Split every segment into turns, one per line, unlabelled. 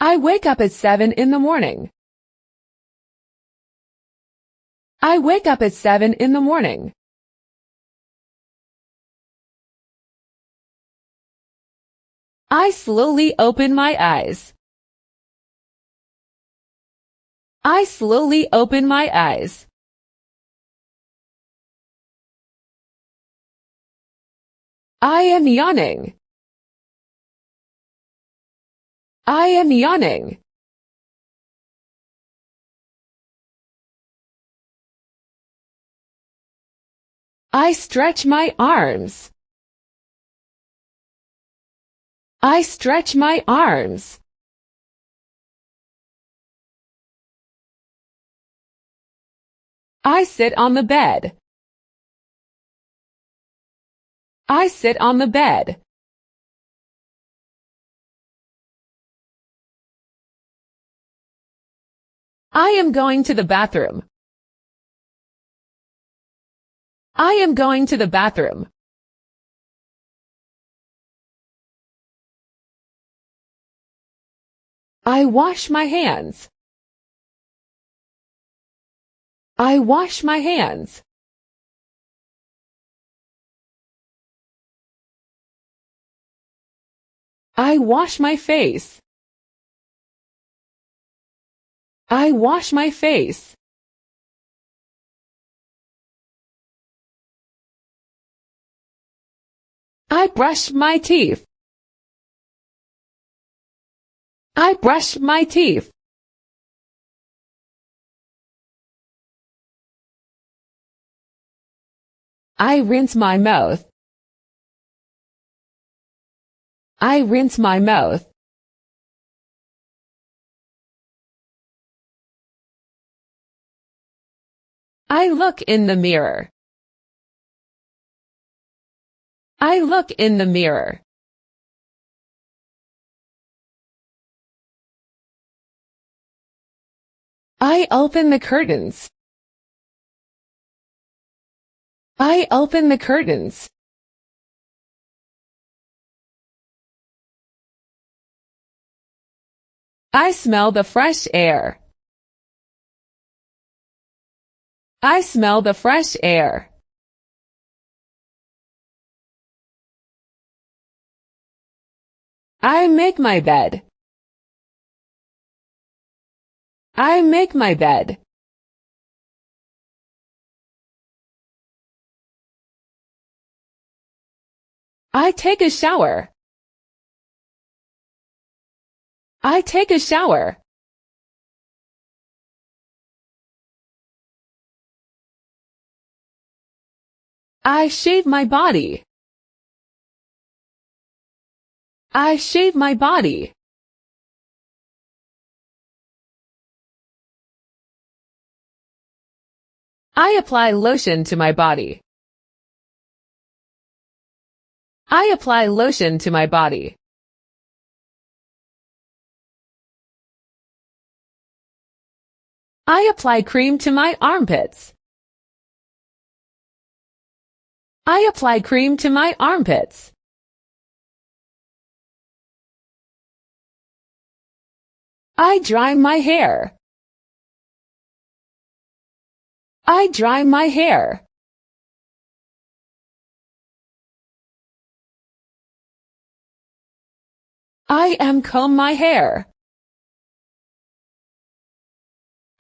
I wake up at 7 in the morning. I wake up at 7 in the morning. I slowly open my eyes. I slowly open my eyes. I am yawning. I am yawning. I stretch my arms. I stretch my arms. I sit on the bed. I sit on the bed. I am going to the bathroom. I am going to the bathroom. I wash my hands. I wash my hands. I wash my face. I wash my face. I brush my teeth. I brush my teeth. I rinse my mouth. I rinse my mouth. I look in the mirror. I look in the mirror. I open the curtains. I open the curtains. I smell the fresh air. I smell the fresh air. I make my bed. I make my bed. I take a shower. I take a shower. I shave my body. I shave my body. I apply lotion to my body. I apply lotion to my body. I apply cream to my armpits. I apply cream to my armpits. I dry my hair. I dry my hair. I comb my hair.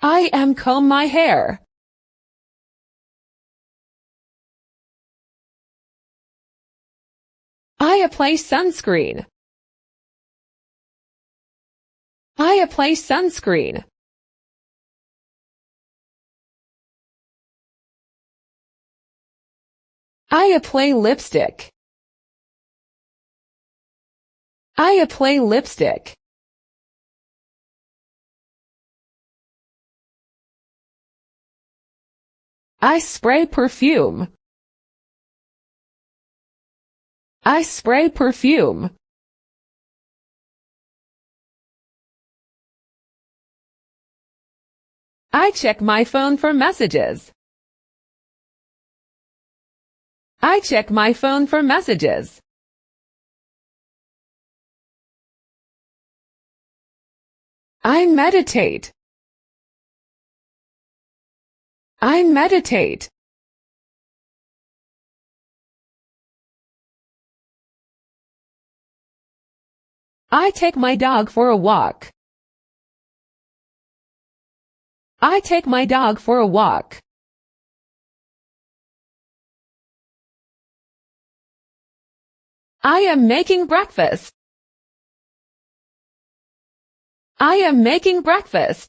I comb my hair. I apply sunscreen. I apply sunscreen. I apply lipstick. I apply lipstick. I spray perfume. I spray perfume. I check my phone for messages. I check my phone for messages. I meditate. I meditate. I take my dog for a walk. I take my dog for a walk. I am making breakfast. I am making breakfast.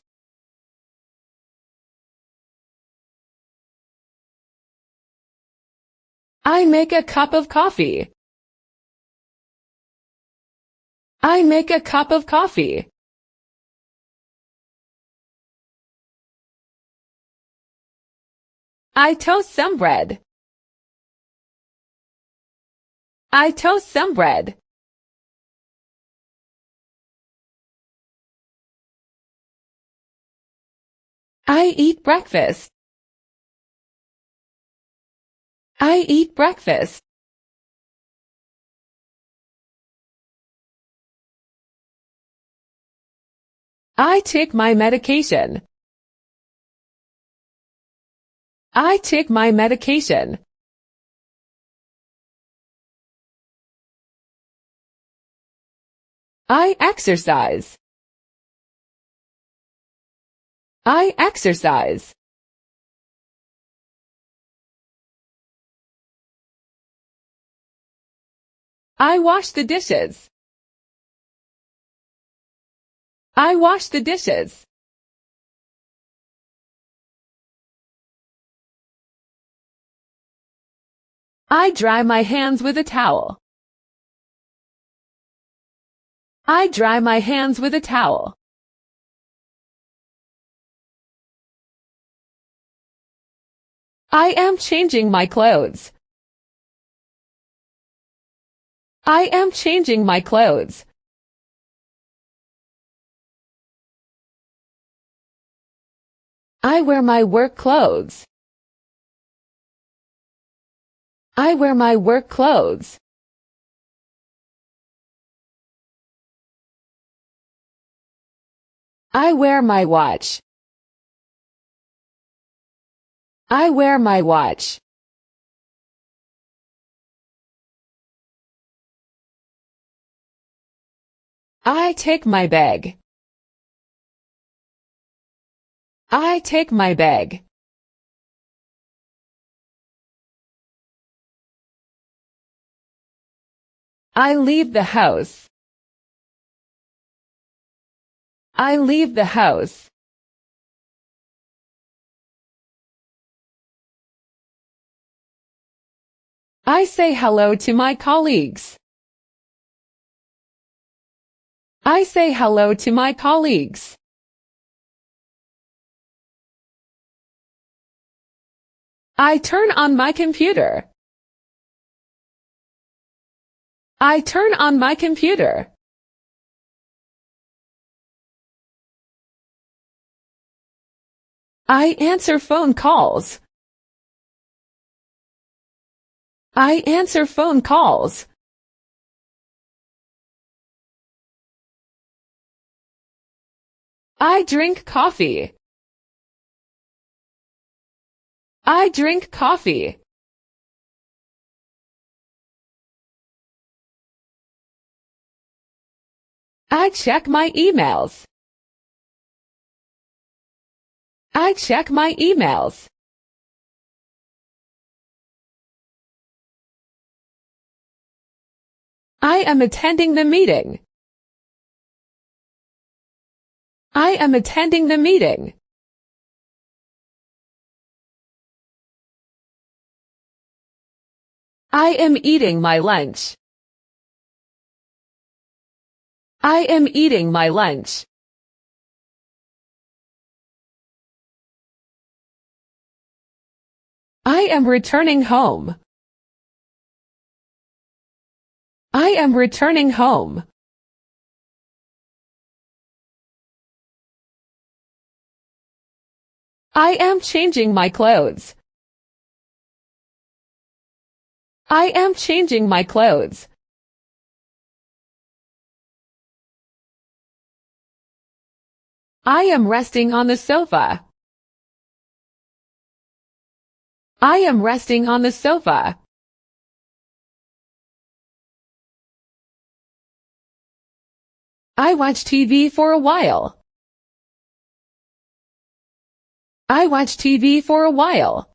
I make a cup of coffee. I make a cup of coffee. I toast some bread. I toast some bread. I eat breakfast. I eat breakfast. I take my medication. I take my medication. I exercise. I exercise. I wash the dishes. I wash the dishes. I dry my hands with a towel. I dry my hands with a towel. I am changing my clothes. I am changing my clothes. I wear my work clothes. I wear my work clothes. I wear my watch. I wear my watch. I take my bag. I take my bag. I leave the house. I leave the house. I say hello to my colleagues. I say hello to my colleagues. I turn on my computer. I turn on my computer. I answer phone calls. I answer phone calls. I drink coffee. I drink coffee. I check my emails. I check my emails. I am attending the meeting. I am attending the meeting. I am eating my lunch. I am eating my lunch. I am returning home. I am returning home. I am changing my clothes. I am changing my clothes. I am resting on the sofa. I am resting on the sofa. I watch TV for a while. I watch TV for a while.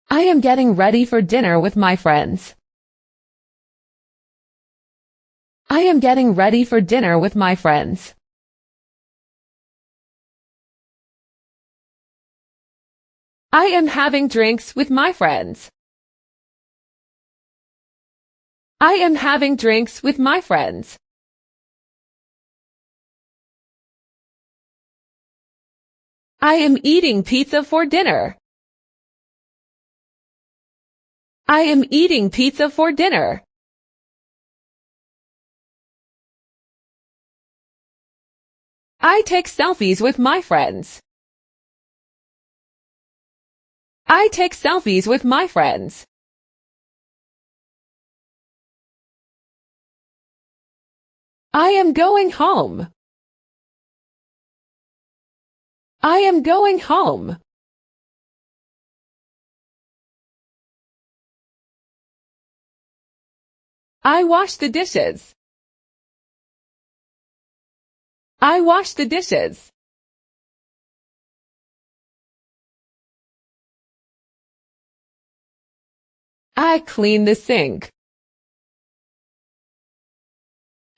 I am getting ready for dinner with my friends. I am getting ready for dinner with my friends. I am having drinks with my friends. I am having drinks with my friends. I am eating pizza for dinner. I am eating pizza for dinner. I take selfies with my friends. I take selfies with my friends. I am going home. I am going home. I wash the dishes. I wash the dishes. I clean the sink.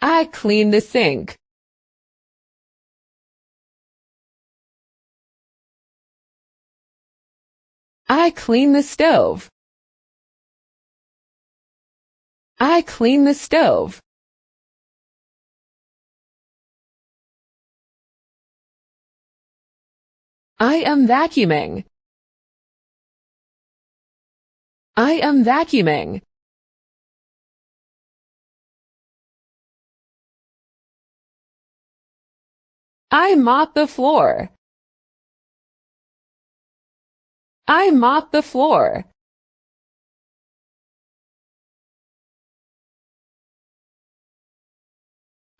I clean the sink. I clean the stove. I clean the stove. I am vacuuming. I am vacuuming. I mop the floor. I mop the floor.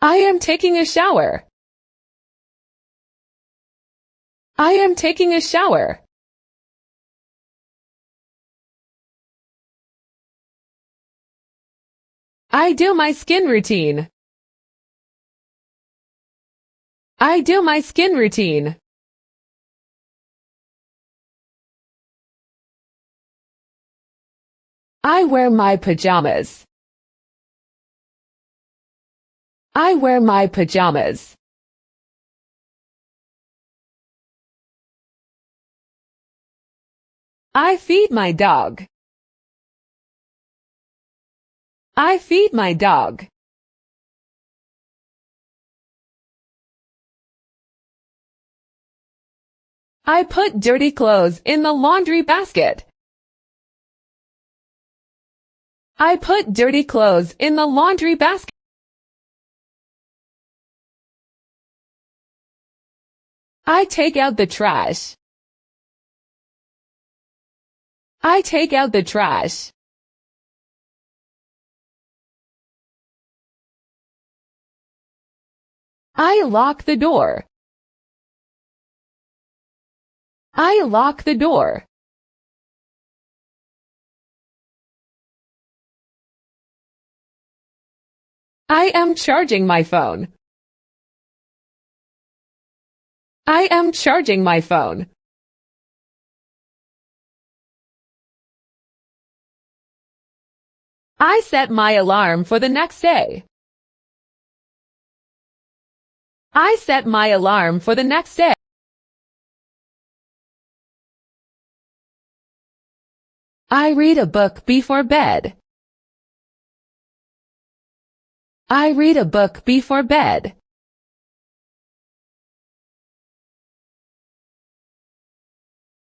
I am taking a shower. I am taking a shower. I do my skin routine. I do my skin routine. I wear my pajamas. I wear my pajamas. I feed my dog. I feed my dog. I put dirty clothes in the laundry basket. I put dirty clothes in the laundry basket. I take out the trash. I take out the trash. I lock the door. I lock the door. I am charging my phone. I am charging my phone. I set my alarm for the next day. I set my alarm for the next day. I read a book before bed. I read a book before bed.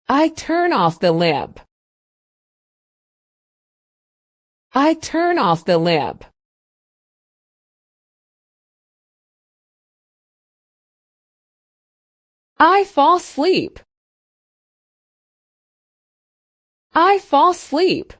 I turn off the lamp. I turn off the lamp. I fall asleep. I fall asleep.